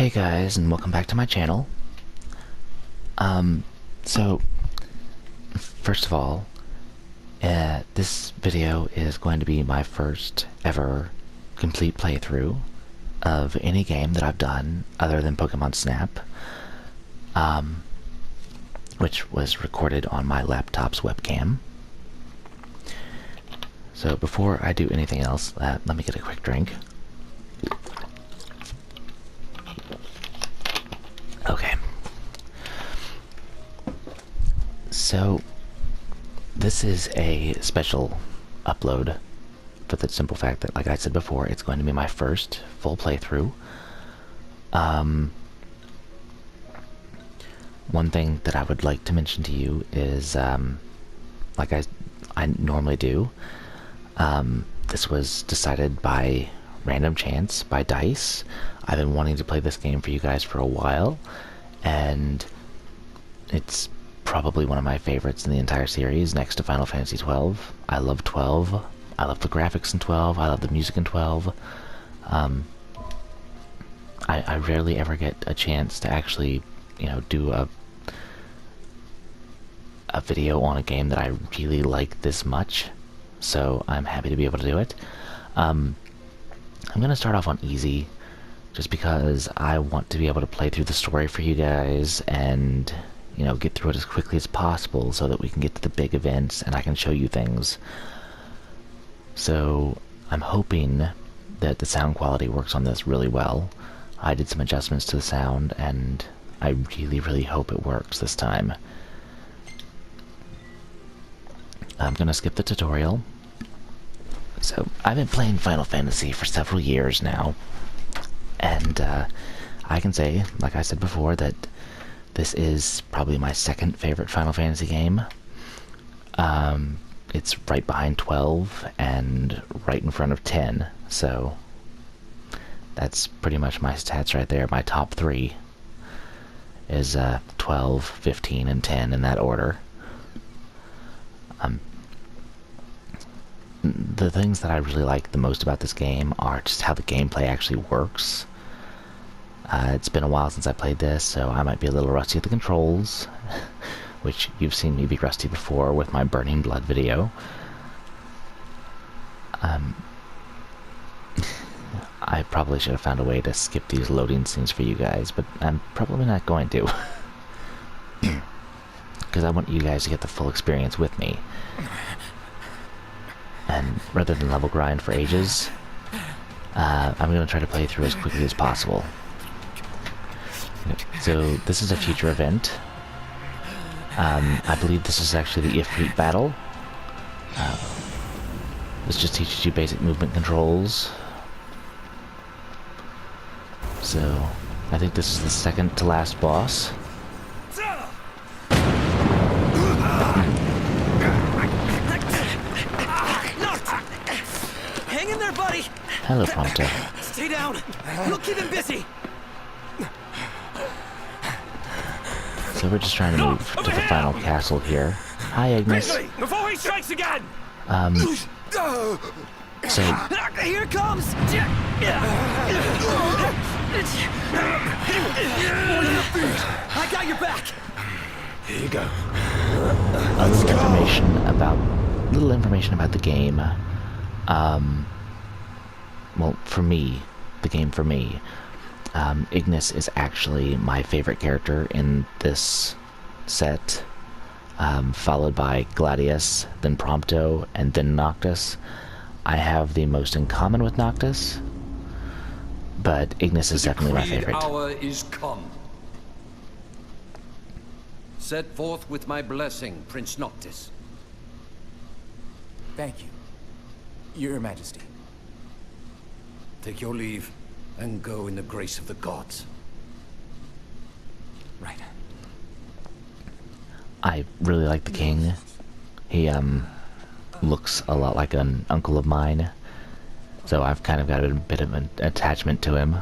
Hey guys, and welcome back to my channel. So, first of all, this video is going to be my first ever complete playthrough of any game that I've done other than Pokemon Snap, which was recorded on my laptop's webcam. So before I do anything else, let me get a quick drink. Okay. So, this is a special upload for the simple fact that, like I said before, it's going to be my first full playthrough. One thing that I would like to mention to you is, like I normally do, this was decided by random chance, by dice. I've been wanting to play this game for you guys for a while, and it's probably one of my favorites in the entire series, next to Final Fantasy XII. I love 12. I love the graphics in 12. I love the music in 12. I rarely ever get a chance to actually, do a video on a game that I really like this much, so I'm happy to be able to do it. I'm gonna start off on easy, just because I want to be able to play through the story for you guys and, get through it as quickly as possible so that we can get to the big events and I can show you things. So I'm hoping that the sound quality works on this really well. I did some adjustments to the sound and I really hope it works this time. I'm gonna skip the tutorial. So, I've been playing Final Fantasy for several years now, and I can say, like I said before, that this is probably my second favorite Final Fantasy game. It's right behind 12 and right in front of 10, so that's pretty much my stats right there. My top three is 12, 15, and 10 in that order. The things that I really like the most about this game are just how the gameplay actually works. It's been a while since I played this, so I might be a little rusty at the controls, which you've seen me be rusty before with my Burning Blood video. I probably should have found a way to skip these loading scenes for you guys, but I'm probably not going to. Because I want you guys to get the full experience with me. And rather than level grind for ages, I'm going to try to play through as quickly as possible. So this is a future event. I believe this is actually the Ifrit battle. This just teaches you basic movement controls. So I think this is the second to last boss. Buddy. Hello, Prompto. Stay down. We'll keep him busy. So we're just trying to move to the final castle here. Hi, Ignace. Before he strikes again. So Here it comes. I got your back. Here you go. a little information about the game. Well, for me, the game for me, Ignace is actually my favorite character in this set, followed by Gladius, then Prompto, and then Noctis. I have the most in common with Noctis, but Ignace is definitely my favorite. The hour is come. Set forth with my blessing, Prince Noctis. Thank you, Your Majesty. Take your leave, and go in the grace of the gods. Right. I really like the king. He, looks a lot like an uncle of mine, so I've kind of got a bit of an attachment to him.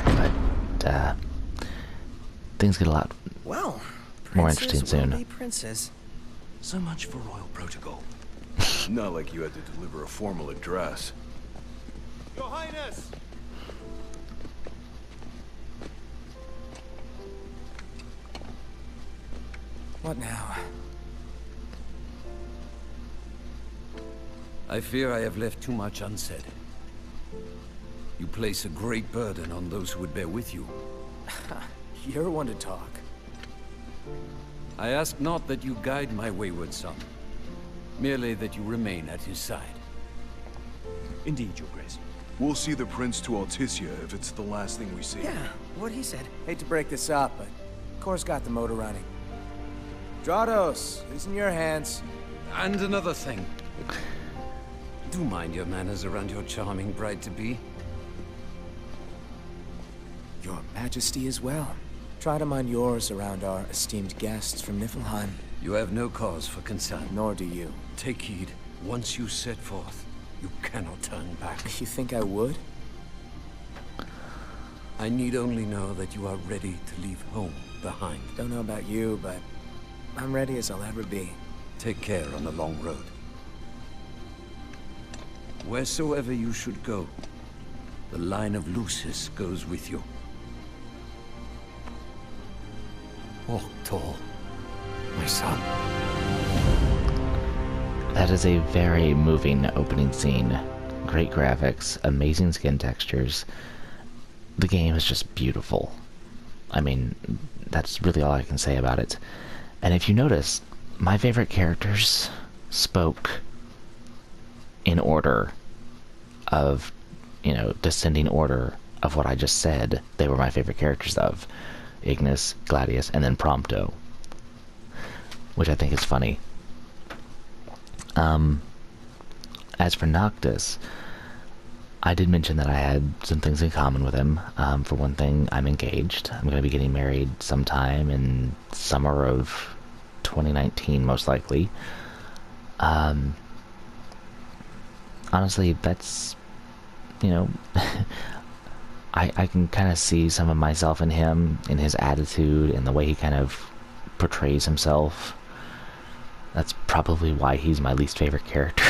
But, things get a lot more interesting soon. Princess. So much for royal protocol. Not like you had to deliver a formal address. Your Highness! What now? I fear I have left too much unsaid. You place a great burden on those who would bear with you. You're one to talk. I ask not that you guide my wayward son, merely that you remain at his side. Indeed, Your Grace. We'll see the Prince to Alticia if it's the last thing we see. Yeah, what he said. Hate to break this up, but Kor's got the motor running. Drados, it's in your hands. And another thing. Do mind your manners around your charming bride-to-be. Your Majesty as well. Try to mind yours around our esteemed guests from Niflheim. You have no cause for concern. Nor do you. Take heed. Once you set forth, you cannot turn back. You think I would? I need only know that you are ready to leave home behind. Don't know about you, but I'm ready as I'll ever be. Take care on the long road. Wheresoever you should go, the line of Lucis goes with you. Walk tall, my son. That is a very moving opening scene. Great graphics, amazing skin textures. The game is just beautiful. I mean, that's really all I can say about it. And if you notice, my favorite characters spoke in order of, descending order of what I just said. They were my favorite characters of Ignace, Gladius, and then Prompto, which I think is funny. As for Noctis, I did mention that I had some things in common with him. For one thing, I'm engaged. I'm going to be getting married sometime in summer of 2019, most likely. Honestly, that's, I can kind of see some of myself in him, in his attitude, and the way he kind of portrays himself. That's probably why he's my least favorite character.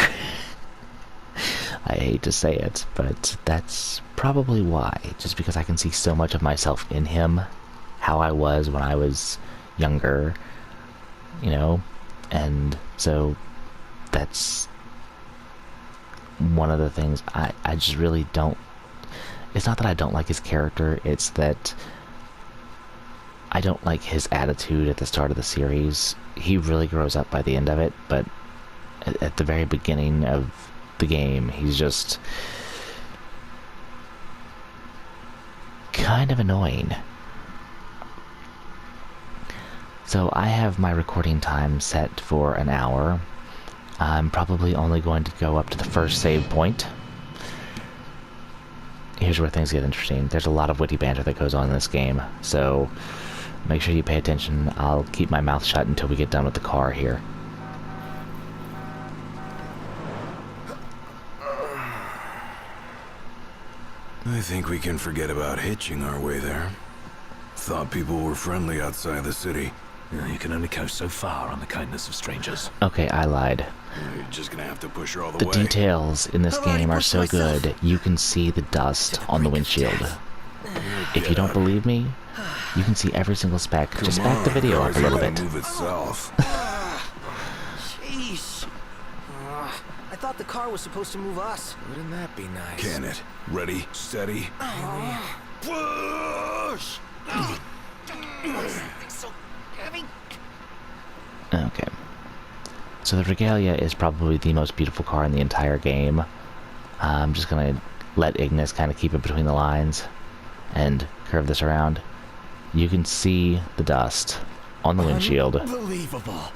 I hate to say it, but that's probably why. Just because I can see so much of myself in him, how I was when I was younger, and so that's one of the things I just really don't. It's not that I don't like his character, it's that I don't like his attitude at the start of the series. He really grows up by the end of it, but at the very beginning of the game, he's just kind of annoying. So I have my recording time set for an hour. I'm probably only going to go up to the first save point. Here's where things get interesting. There's a lot of witty banter that goes on in this game, so make sure you pay attention. I'll keep my mouth shut until we get done with the car here. I think we can forget about hitching our way there. Thought people were friendly outside the city. You can only go so far on the kindness of strangers. Okay, I lied. You're just gonna have to push her all the The way. details in this I've already game are pushed so myself. good, you can see the dust on the windshield. If you don't believe me, you can see every single speck. Just back the video up a little bit. Move it south. Jeez. I thought the car was supposed to move us. Wouldn't that be nice? Can it? Ready, steady. Push! So heavy. Okay. So the Regalia is probably the most beautiful car in the entire game. I'm just gonna let Ignace kind of keep it between the lines and curve this around. You can see the dust on the windshield. Unbelievable.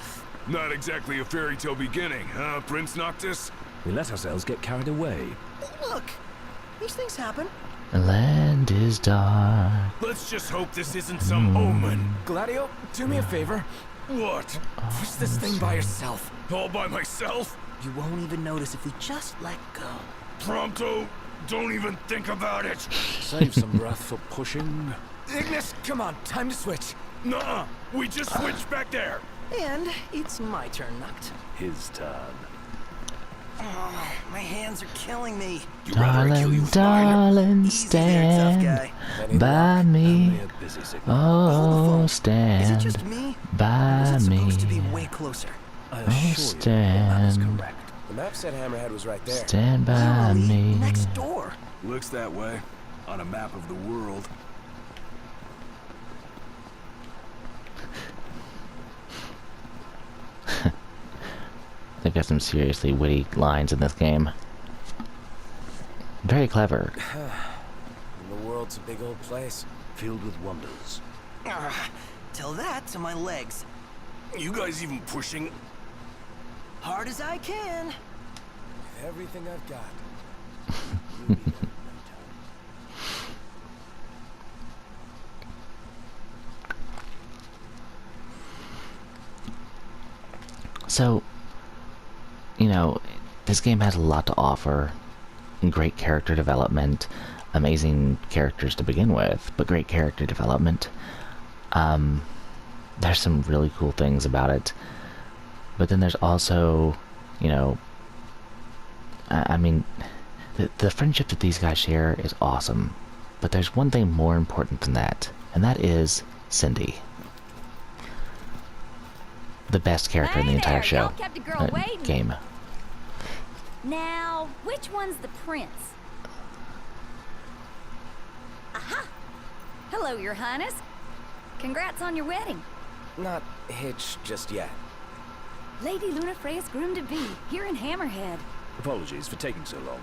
Not exactly a fairy tale beginning, huh, Prince Noctis? We let ourselves get carried away. Look, these things happen. The land is dark. Let's just hope this isn't some omen. Gladio, do me a favor. What? Push this thing by yourself. All by myself? You won't even notice if we just let go. Prompto, don't even think about it. Save some breath for pushing. Ignace, come on, time to switch. Nuh-uh, we just switched back there. And it's my turn, Noct. His turn. Oh, my hands are killing me. Darling, darling, Easy there, tough stand guy. by me. Oh, Is it stand just me? Or by was it me. supposed to be way closer? Oh, stand, The map said Hammerhead was right there. stand by Literally me. next door. Looks that way. On a map of the world. They've got some seriously witty lines in this game. Very clever. And the world's a big old place. Filled with wonders. Tell that to my legs. You guys even pushing? Hard as I can. With everything I've got. So, you know, this game has a lot to offer. Great character development, amazing characters to begin with, but great character development. There's some really cool things about it. But then there's also, you know, I mean, the friendship that these guys share is awesome. But there's one thing more important than that, and that is Cindy. The best character in the entire show. Y'all kept a girl waiting. Game. Now, which one's the prince? Aha! Hello, Your Highness. Congrats on your wedding. Not hitched just yet. Lady Luna Freya's groom-to-be, here in Hammerhead. Apologies for taking so long.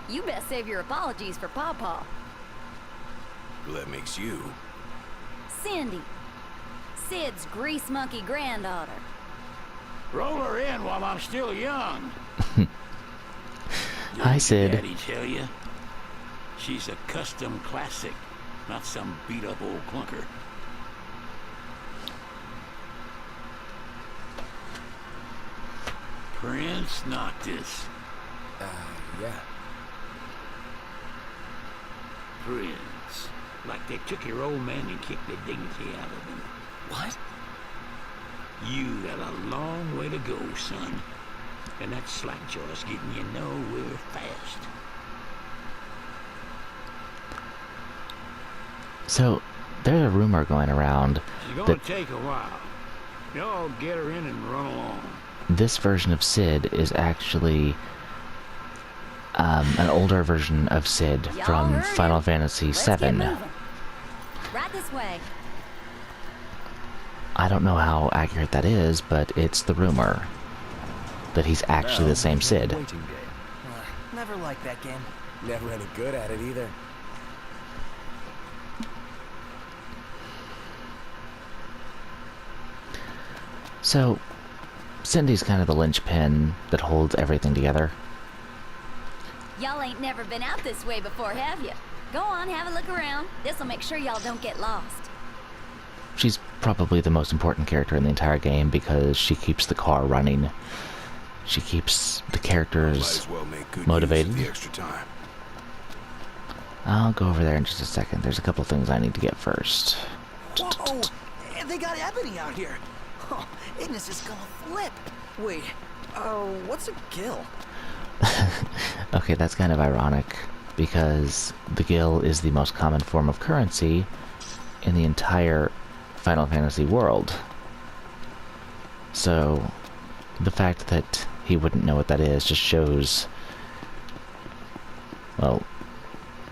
You best save your apologies for Pawpaw. Well, that makes you. Cindy. Sid's grease monkey granddaughter. Roll her in while I'm still young. Hi, Sid. Daddy tell you? She's a custom classic, not some beat-up old clunker. Prince Noctis. Yeah. Prince. Like they took your old man and kicked the dignity out of him. What? You got a long way to go, son. And that slackjaw's getting you nowhere fast. So, there's a rumor going around She's gonna that take a while. Y'all get her in and run along. this version of Sid is actually an older version of Sid Y'all from heard Final him. Fantasy Let's get VII. moving. Right this way. I don't know how accurate that is, but it's the rumor that he's actually the same Sid. Waiting game. Never liked that game. Never any good at it either. So, Cindy's kind of the linchpin that holds everything together. Y'all ain't never been out this way before, have you? Go on, have a look around. This'll make sure y'all don't get lost. She's probably the most important character in the entire game because she keeps the car running. She keeps the Might characters as well make good motivated. use of the extra time. I'll go over there in just a second. There's a couple things I need to get first. Whoa! They got Ebony out here. Oh, Ignace is gonna flip. Wait, what's a gill? Okay, that's kind of ironic because the gil is the most common form of currency in the entire Final Fantasy world. So, the fact that he wouldn't know what that is just shows, well,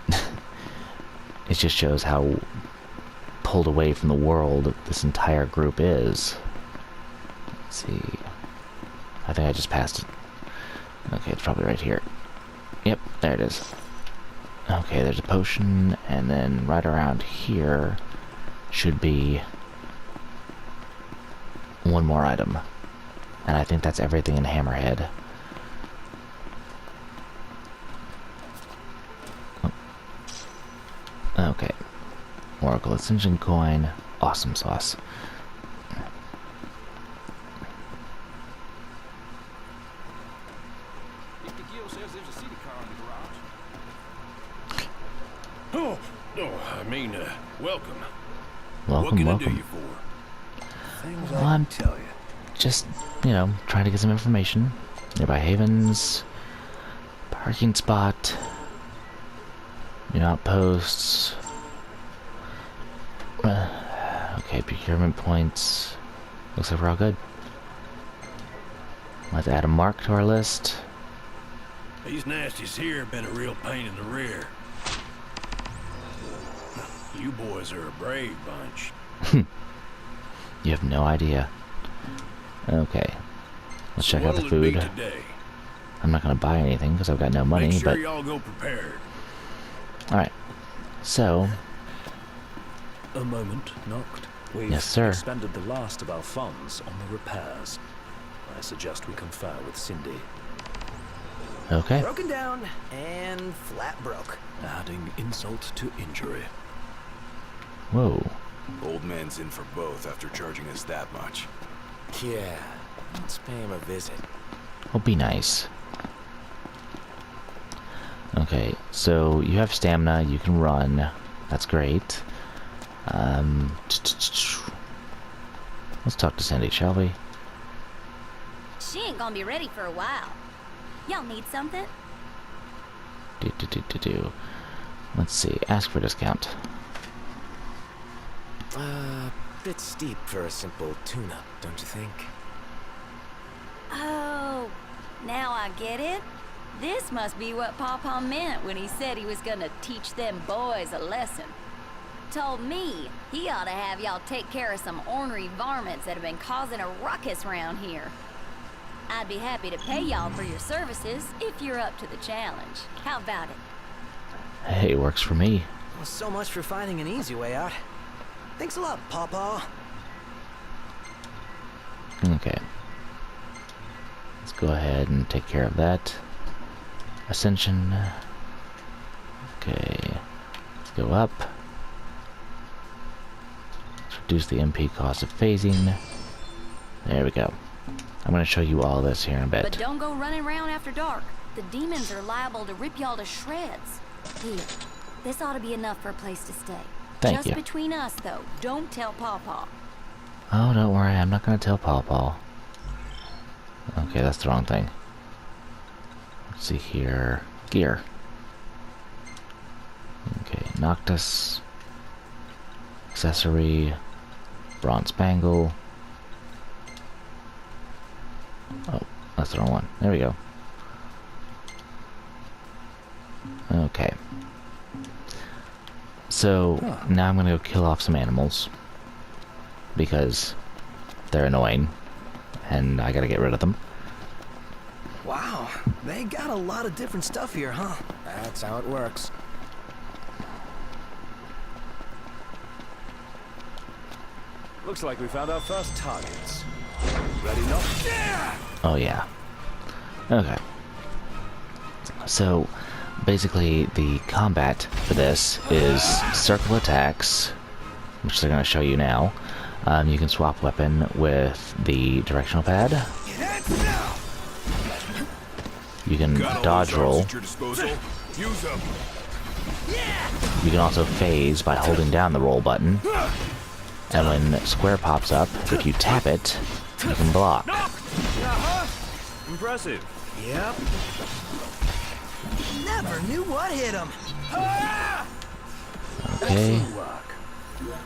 it just shows how pulled away from the world this entire group is. Let's see. I think I just passed it. Okay, it's probably right here. Yep, there it is. Okay, there's a potion, and then right around here should be one more item. And I think that's everything in Hammerhead. Oh. Okay. Oracle Ascension Coin. Awesome sauce. Oh, I mean, welcome. What Welcome, can I do welcome. you for? Things Well, I'm tell you. just, you know, trying to get some information. Nearby havens. Parking spot. New outposts. Okay, procurement points. Looks like we're all good. Let's add a mark to our list. These nasties here have been a real pain in the rear. You boys are a brave bunch. You have no idea. Okay. Let's check out the food. I'm not gonna buy anything because I've got no money, Make sure but y'all go prepared. alright. So A moment, Noct. We've yes, sir. expended the last of our funds on the repairs. I suggest we confer with Cindy. Okay. Broken down and flat broke. Adding insult to injury. Whoa. Old man's in for both after charging us that much. Yeah, let's pay him a visit. Well, be nice. Okay, so you have stamina, you can run. That's great. Let's talk to Cindy, shall we? She ain't gonna be ready for a while. Y'all need something? Let's see, ask for discount. Bit steep for a simple tune-up, don't you think? Oh, now I get it. This must be what Pawpaw meant when he said he was gonna teach them boys a lesson. Told me he ought to have y'all take care of some ornery varmints that have been causing a ruckus around here. I'd be happy to pay y'all for your services if you're up to the challenge. How about it? Hey, it works for me. Well, so much for finding an easy way out. Thanks a lot, Pawpaw. Okay. Let's go ahead and take care of that. Ascension. Okay. Let's go up. Let's reduce the MP cost of phasing. There we go. I'm going to show you all this here in a bit. But don't go running around after dark. The demons are liable to rip y'all to shreds. Here, this ought to be enough for a place to stay. Thank Just you. between us, though. Don't tell Pawpaw. Oh, don't worry. I'm not going to tell Pawpaw. Okay, that's the wrong thing. Let's see here. Gear. Okay, Noctis. Accessory. Bronze Spangle. Oh, that's the wrong one. There we go. Okay. So, now I'm gonna go kill off some animals. Because they're annoying. And I gotta get rid of them. Wow, they got a lot of different stuff here, huh? That's how it works. Looks like we found our first targets. Ready, Noct? Yeah! Oh yeah. Okay. So, basically the combat for this is circle attacks, which they're going to show you now. You can swap weapon with the directional pad. You can dodge roll. You can also phase by holding down the roll button. And when square pops up, if you tap it, you can block. Impressive. Yep. Never knew what hit him. Okay.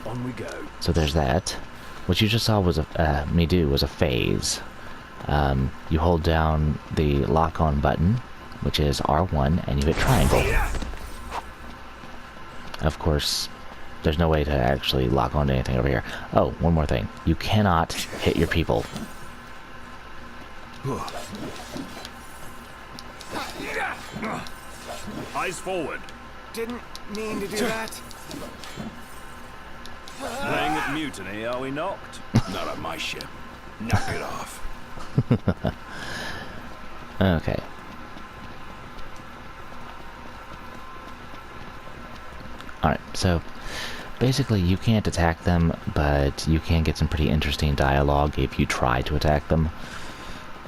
On we go. So there's that. What you just saw was me do was a phase. You hold down the lock-on button, which is R1, and you hit triangle. Of course, there's no way to actually lock onto anything over here. Oh, one more thing. You cannot hit your people. Eyes forward. Didn't mean to do that. Playing at mutiny, are we Noct? Not on my ship. Knock it off. Okay. Alright, so basically you can't attack them, but you can get some pretty interesting dialogue if you try to attack them.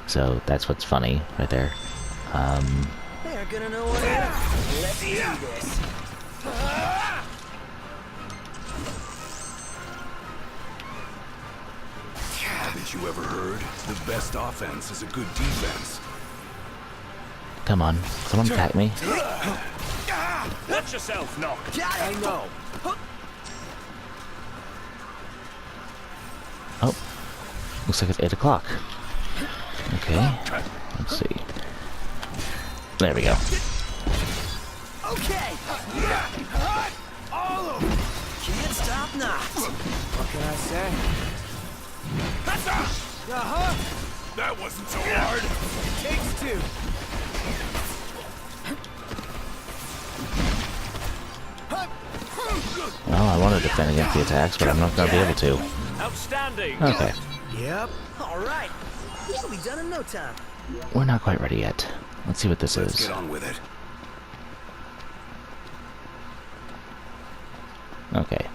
So that's what's funny right there. They're gonna know what hit 'em. Let's do this. Haven't you ever heard? The best offense is a good defense. Come on. Someone attack me. Watch yourself, Nock. I know. Oh. Looks like it's 8 o'clock. Okay. Let's see. There we go. Okay. All of them. Can't stop Noctis. What can I say? Uh-huh. That wasn't so hard. It takes two. Well, I want to defend against the attacks, but I'm not going to be able to. Outstanding. Okay. Yep. All right. We'll be done in no time. We're not quite ready yet. Let's see what this Let's is. get on with it. Okay.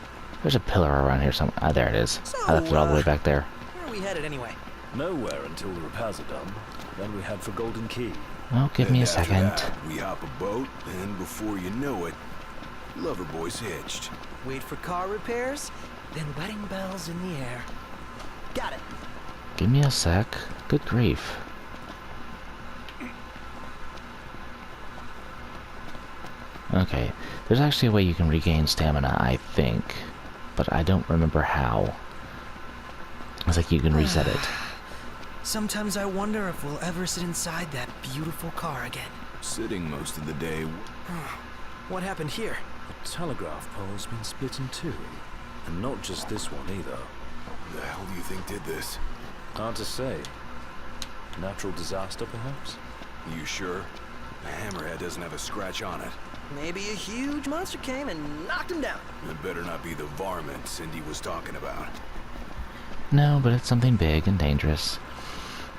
There's a pillar around here somewhere. Ah, there it is. I left it all the way back there. Where are we headed anyway? Nowhere until the repairs are done. Then we head for Golden Key. Oh, give me a And after second. that, we hop a boat, and before you know it, Loverboy's hitched. Wait for car repairs, then wedding bells in the air. Got it. Give me a sec. Good grief. Okay. There's actually a way you can regain stamina, I think. But I don't remember how. It's like you can reset it. Sometimes I wonder if we'll ever sit inside that beautiful car again. Sitting most of the day. What happened here? The telegraph pole's been split in two. And not just this one either. The hell do you think did this? Hard to say. Natural disaster, perhaps? You sure? The Hammerhead doesn't have a scratch on it. Maybe a huge monster came and knocked him down. It better not be the varmint Cindy was talking about. No, but it's something big and dangerous.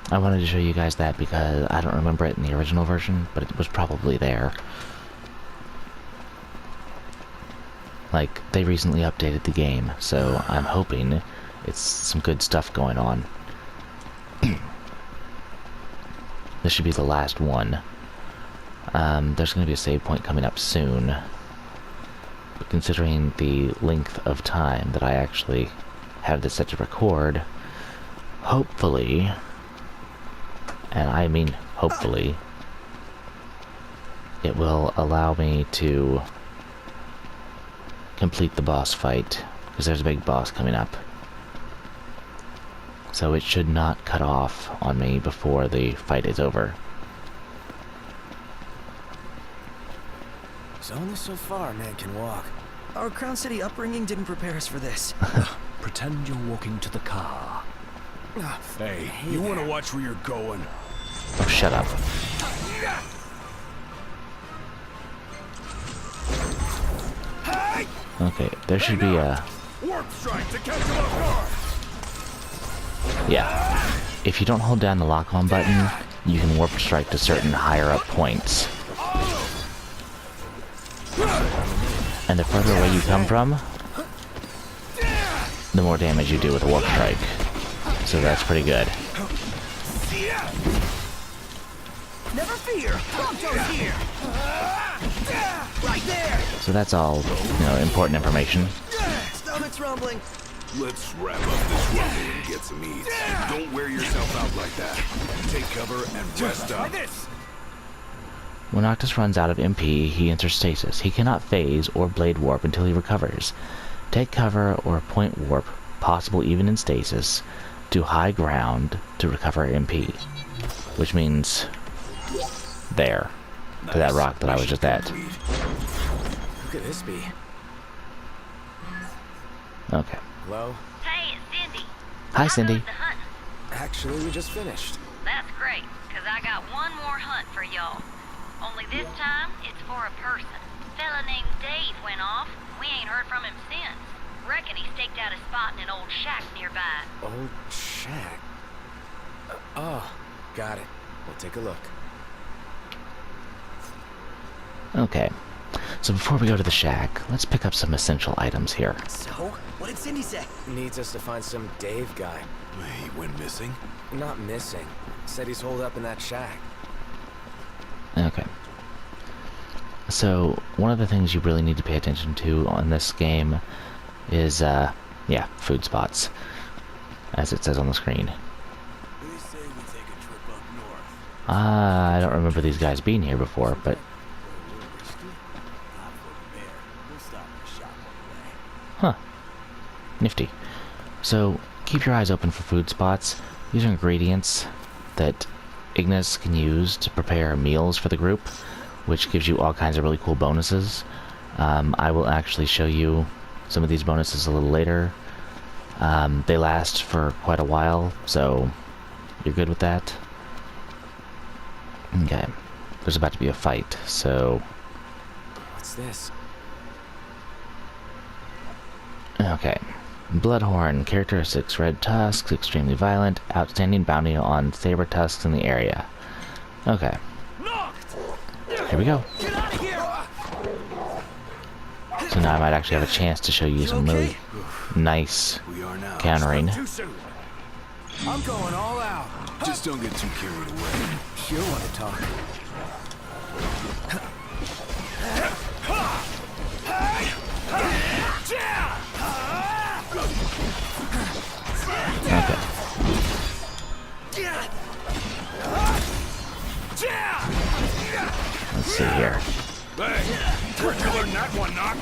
I wanted to show you guys that because I don't remember it in the original version, but it was probably there. Like, they recently updated the game, so I'm hoping it's some good stuff going on. This should be the last one. There's going to be a save point coming up soon. But considering the length of time that I actually have this set to record, hopefully, and I mean hopefully, it will allow me to complete the boss fight, because there's a big boss coming up. So it should not cut off on me before the fight is over. So only so far a man can walk. Our Crown City upbringing didn't prepare us for this. Pretend you're walking to the car. Hey, you want to watch where you're going? Oh, shut up. Okay, there should be a... Warp strike to catch him off guard. Yeah. If you don't hold down the lock-on button, you can warp strike to certain higher-up points. And the further away you come from, the more damage you do with a warp strike. So that's pretty good. Never fear, Prompto's here. Right there. So that's all, important information. Stomach's rumbling. Let's wrap up this rumble and get some eats. Don't wear yourself out like that. Take cover and rest up. When Noctis runs out of MP, he enters stasis. He cannot phase or blade warp until he recovers. Take cover or point warp, possible even in stasis, to high ground to recover MP. Which means there, to that rock that I was just at. Who could this be? Okay. Hello? Hey, it's Cindy. Hi, Cindy. The hunt. Actually, we just finished. That's great, because I got one more hunt for y'all. Only this time, it's for a person. Fella named Dave went off. We ain't heard from him since. Reckon he staked out a spot in an old shack nearby. Old shack. Oh, got it. We'll take a look. Okay. So before we go to the shack, let's pick up some essential items here. So, what did Cindy say? Needs us to find some Dave guy. He went missing? Not missing. Said he's holed up in that shack. Okay. So, one of the things you really need to pay attention to on this game is, food spots, as it says on the screen. They say we take a trip up north. I don't remember these guys being here before, but... Huh. Nifty. So, keep your eyes open for food spots. These are ingredients that Ignace can use to prepare meals for the group, which gives you all kinds of really cool bonuses. I will actually show you some of these bonuses a little later. They last for quite a while, so you're good with that. Okay, there's about to be a fight, so... What's this? Okay. Bloodhorn, characteristics, red tusks, extremely violent, outstanding bounty on saber tusks in the area. Okay. Here we go. So now I might actually have a chance to show you some really nice countering. I'm going all out. Just don't get too carried away. You want to talk? Okay. Let's see here. Where'd you learn that one, Noct?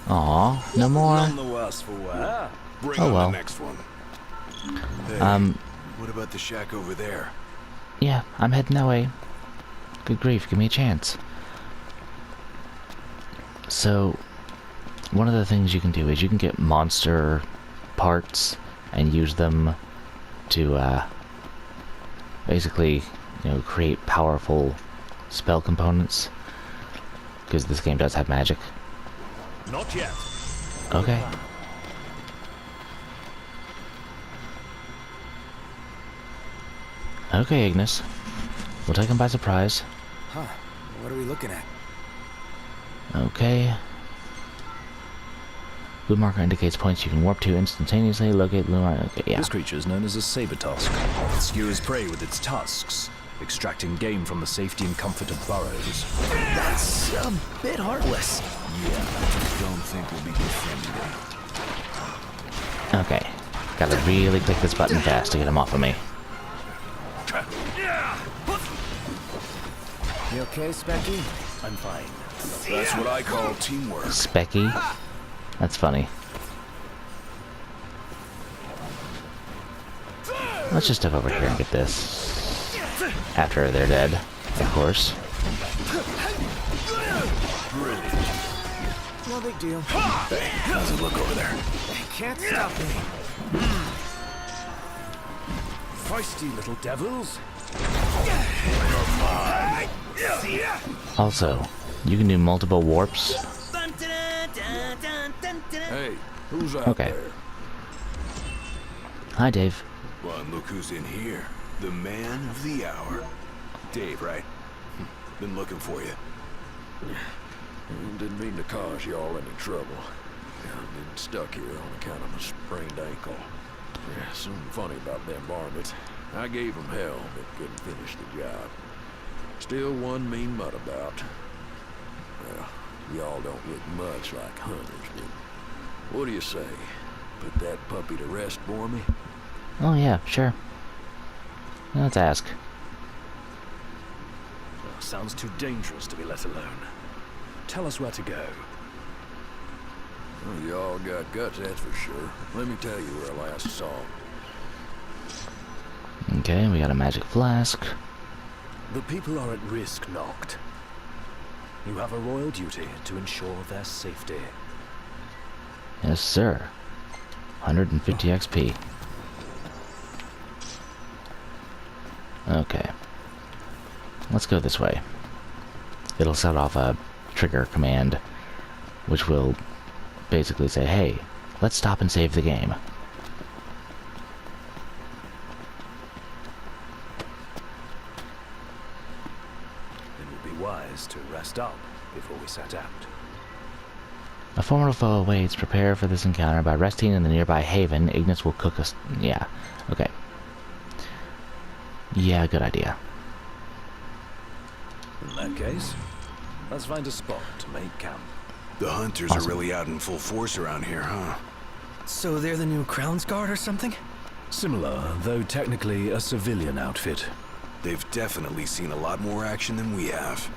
Aw, no more. None the worse for wear. Bring Oh, on well. the next one. Hey, what about the shack over there? Yeah, I'm heading that way. Good grief, give me a chance. So, one of the things you can do is you can get monster parts and use them to basically, create powerful spell components. Because this game does have magic. Not yet. Okay. Okay, Ignace. We'll take him by surprise. Huh. What are we looking at? Okay. Blue marker indicates points you can warp to instantaneously. Locate blue marker. Okay, yeah. This creature is known as a saber tusk. It skewers prey with its tusks, extracting game from the safety and comfort of burrows. That's a bit heartless. Don't think we'll be defending. Okay. Gotta really click this button fast to get him off of me. You okay, Specky? I'm fine. That's what I call teamwork. Specky? That's funny. Let's just step over here and get this. After they're dead, of course. No big deal. Hey, how's it look over there? Can't stop me. Feisty little devils. Also, you can do multiple warps. Hey, who's out Okay. there? Hi, Dave. Well, and look who's in here. The man of the hour. Dave, right? Been looking for you. Didn't mean to cause y'all any trouble. I've been stuck here on account of my sprained ankle. Yeah, something funny about them varmints. I gave them hell, but couldn't finish the job. Still one mean mutt about. Well, y'all don't look much like hunters, but what do you say? Put that puppy to rest for me? Oh, yeah, sure. Let's ask. Sounds too dangerous to be let alone. Tell us where to go. Well, y'all got guts, that's for sure. Let me tell you where I last saw 'em. Okay, we got a magic flask. The people are at risk, Noct. You have a royal duty to ensure their safety. Yes, sir. 150 XP. Okay. Let's go this way. It'll set off a trigger command, which will basically say, hey, let's stop and save the game. It would be wise to rest up before we set out. A formidable foe awaits. Prepare for this encounter by resting in the nearby haven. Ignace will cook us. Yeah. Okay. Yeah, good idea. In that case, let's find a spot to make camp. The hunters Awesome. are really out in full force around here, huh? So they're the new Crown's Guard or something? Similar, though technically a civilian outfit. They've definitely seen a lot more action than we have.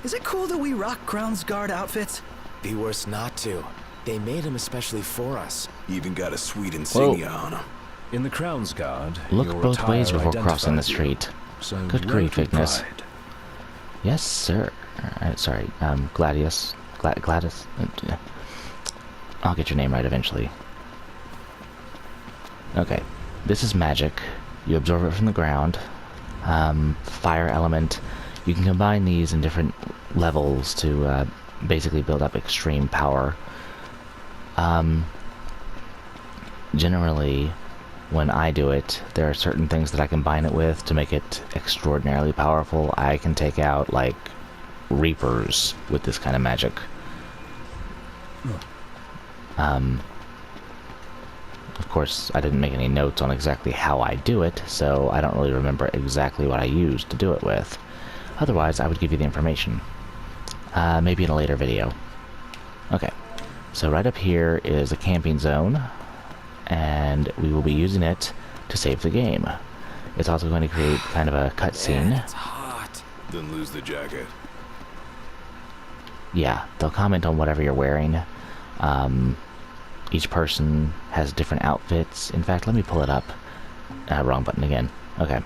Is it cool that we rock Grounds Guard outfits? Be worse not to. They made them especially for us. Even got a sweet insignia on them. In the Crown's Guard, Look your both ways attire before crossing the identifies you, street. So Good load grief, with Ignace. pride. Yes, sir. Sorry, Gladius. Gladys. I'll get your name right eventually. Okay, this is magic. You absorb it from the ground. Fire element. You can combine these in different levels to basically build up extreme power. Generally, when I do it, there are certain things that I combine it with to make it extraordinarily powerful. I can take out, like, Reapers with this kind of magic. Of course, I didn't make any notes on exactly how I do it, so I don't really remember exactly what I used to do it with. Otherwise, I would give you the information. Maybe in a later video. Okay, so right up here is a camping zone, and we will be using it to save the game. It's also going to create kind of a cutscene. It's hot. Then lose the jacket. Yeah, they'll comment on whatever you're wearing. Each person has different outfits. In fact, let me pull it up. Wrong button again. Okay.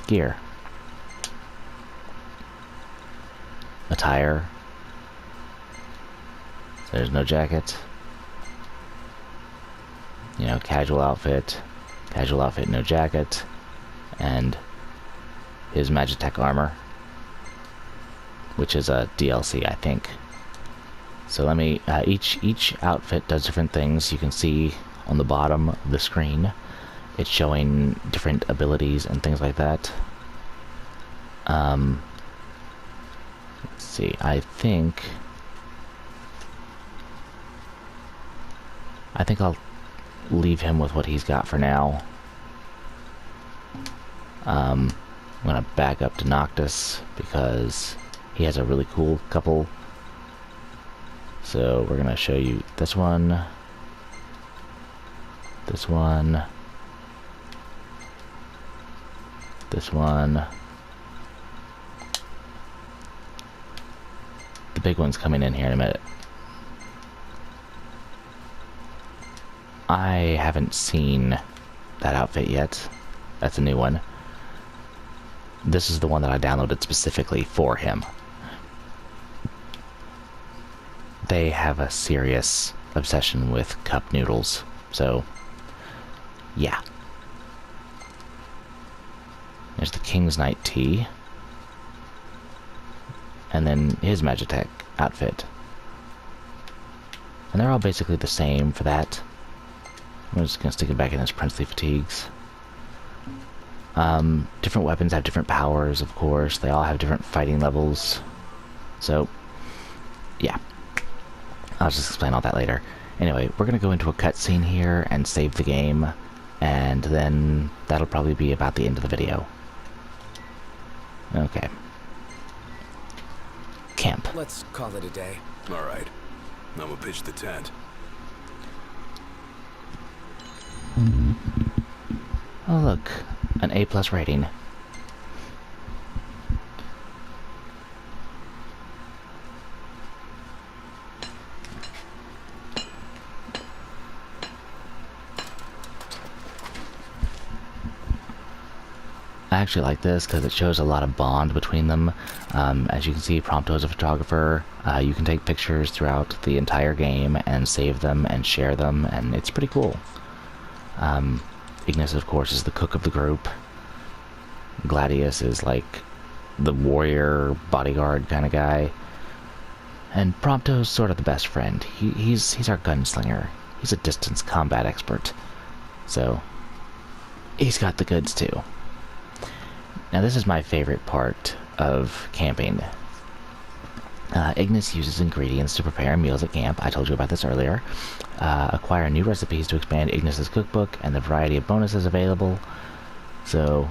Gear. Attire. There's no jacket. You know, casual outfit, no jacket, and his Magitech armor, which is a DLC, I think. So let me, each outfit does different things. You can see on the bottom of the screen, it's showing different abilities and things like that. Let's see, I think I'll leave him with what he's got for now. I'm gonna back up to Noctis because he has a really cool couple. So we're gonna show you this one, this one, this one. The big one's coming in here in a minute. I haven't seen that outfit yet. That's a new one. This is the one that I downloaded specifically for him. They have a serious obsession with cup noodles, so yeah. There's the King's Knight tee, and then his Magitech outfit. And they're all basically the same for that. I'm just gonna stick it back in his princely fatigues. Different weapons have different powers, of course. They all have different fighting levels. So, yeah. I'll just explain all that later. Anyway, we're gonna go into a cutscene here and save the game, and then that'll probably be about the end of the video. Okay. Camp. Let's call it a day. Alright. I'm gonna pitch the tent. Oh look, an A+ rating. I actually like this because it shows a lot of bond between them. As you can see, Prompto is a photographer. You can take pictures throughout the entire game and save them and share them, and it's pretty cool. Ignace, of course, is the cook of the group. Gladius is like the warrior bodyguard kind of guy. And Prompto's sort of the best friend. He's our gunslinger. He's a distance combat expert. So, he's got the goods too. Now this is my favorite part of camping. Ignace uses ingredients to prepare meals at camp. I told you about this earlier. Acquire new recipes to expand Ignace's cookbook and the variety of bonuses available. So,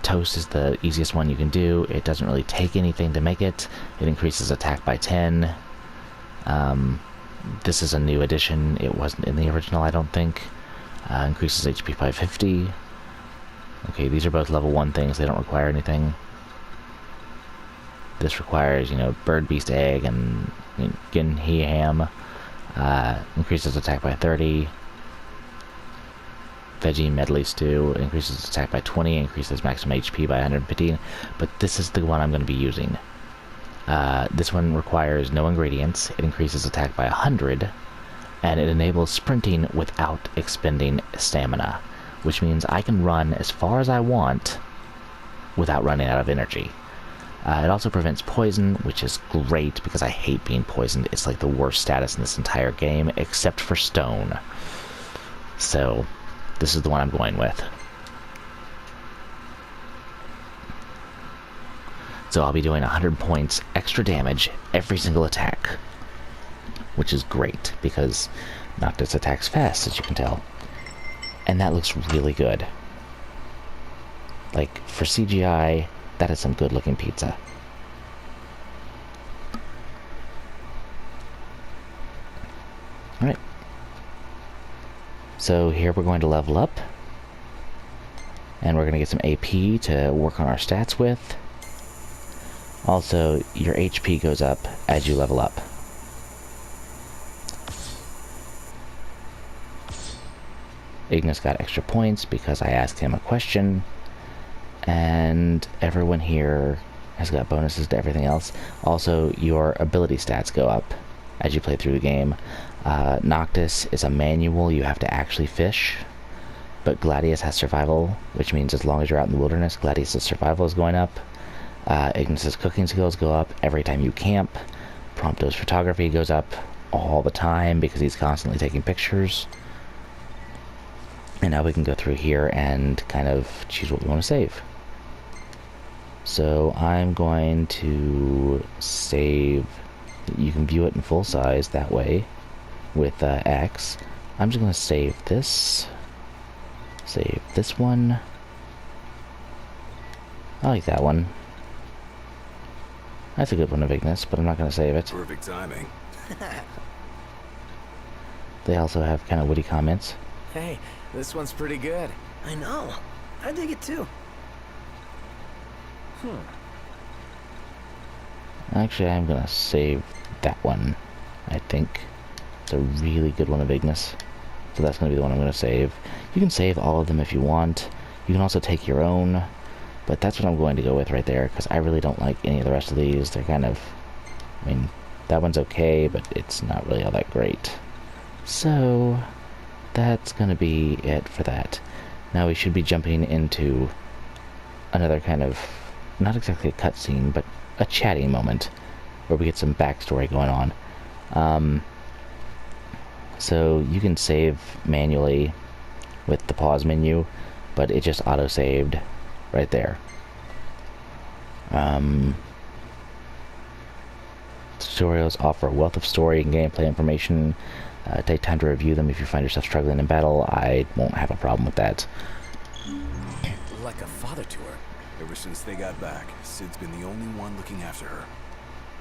toast is the easiest one you can do. It doesn't really take anything to make it. It increases attack by 10. This is a new addition. It wasn't in the original, I don't think. Increases HP by 50. Okay, these are both level 1 things. They don't require anything. This requires, bird, beast, egg, and Gin, he, ham. Increases attack by 30. Veggie, medley stew. Increases attack by 20. Increases maximum HP by 115. But this is the one I'm going to be using. This one requires no ingredients. It increases attack by 100. And it enables sprinting without expending stamina. Which means I can run as far as I want without running out of energy. It also prevents poison, which is great because I hate being poisoned. It's like the worst status in this entire game, except for stone. So, this is the one I'm going with. So I'll be doing 100 points extra damage every single attack. Which is great, because Noctis attacks fast, as you can tell. And that looks really good. Like, for CGI, that is some good looking pizza. Alright. So here we're going to level up. And we're going to get some AP to work on our stats with. Also, your HP goes up as you level up. Ignace got extra points because I asked him a question. And everyone here has got bonuses to everything else. Also, your ability stats go up as you play through the game. Noctis is a manual, you have to actually fish. But Gladius has survival, which means as long as you're out in the wilderness, Gladius' survival is going up. Ignace's cooking skills go up every time you camp. Prompto's photography goes up all the time because he's constantly taking pictures. And now we can go through here and kind of choose what we want to save. So I'm going to save. You can view it in full size that way with X. I'm just going to save this. Save this one. I like that one. That's a good one of Ignace, but I'm not going to save it. Perfect timing. They also have kind of witty comments. Hey, this one's pretty good. I know. I dig it too. Actually, I'm going to save that one, I think. It's a really good one of Ignace. So that's going to be the one I'm going to save. You can save all of them if you want. You can also take your own. But that's what I'm going to go with right there, because I really don't like any of the rest of these. They're kind of... I mean, that one's okay, but it's not really all that great. So, that's going to be it for that. Now we should be jumping into another kind of... not exactly a cutscene, but a chatting moment, where we get some backstory going on. So you can save manually with the pause menu, but it just auto-saved right there. Tutorials offer a wealth of story and gameplay information. Take time to review them if you find yourself struggling in battle. I won't have a problem with that. Like a father to her. Ever since they got back, Sid's been the only one looking after her.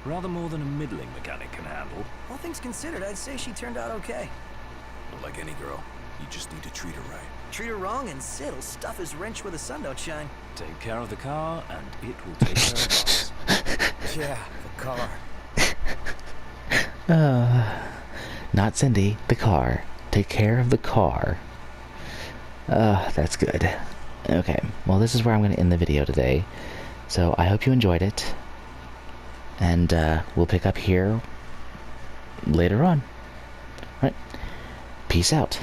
Rather more than a middling mechanic can handle. All things considered, I'd say she turned out okay. But like any girl, you just need to treat her right. Treat her wrong and Sid'll stuff his wrench where the sun don't shine. Take care of the car, and it will take care of us. Yeah, the car. Not Cindy, the car. Take care of the car. That's good. Okay, well this is where I'm going to end the video today. So I hope you enjoyed it. And we'll pick up here later on. All right, peace out.